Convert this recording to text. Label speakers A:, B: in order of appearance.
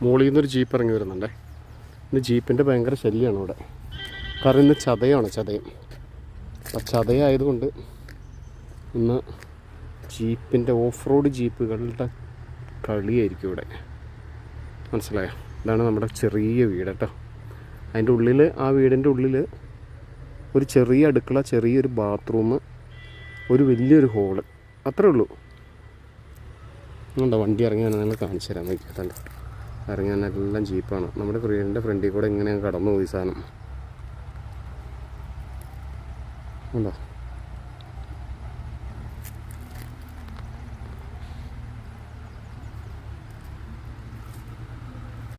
A: മുകളിൽ നിന്നൊരു ജീപ്പ് ഇറങ്ങി വരുന്നുണ്ടേ. ഇന്ന് ജീപ്പിൻ്റെ ഭയങ്കര ശല്യമാണ് ഇവിടെ. കാരണം ഇന്ന് ചതയം. അപ്പം ചതയായതുകൊണ്ട് ഇന്ന് ജീപ്പിൻ്റെ ഓഫ് റോഡ് ജീപ്പുകളുടെ കളിയായിരിക്കും ഇവിടെ. മനസ്സിലായോ? ഇതാണ് നമ്മുടെ ചെറിയ വീട് കേട്ടോ. അതിൻ്റെ ഉള്ളിൽ, ആ വീടിൻ്റെ ഉള്ളിൽ ഒരു ചെറിയ അടുക്കള, ചെറിയൊരു ബാത്റൂം, ഒരു വലിയൊരു ഹോള്, അത്രേ ഉള്ളൂ. എന്താ വണ്ടി ഇറങ്ങി നിങ്ങൾ കാണിച്ചു തരാൻ നോക്കിയിട്ടുണ്ട്. ഇറങ്ങി എല്ലാം ജീപ്പാണ്. നമ്മുടെ വീടിൻ്റെ ഫ്രണ്ടിൽ കൂടെ ഇങ്ങനെ കടന്നു പോയി സാധനം. ഉണ്ടോ?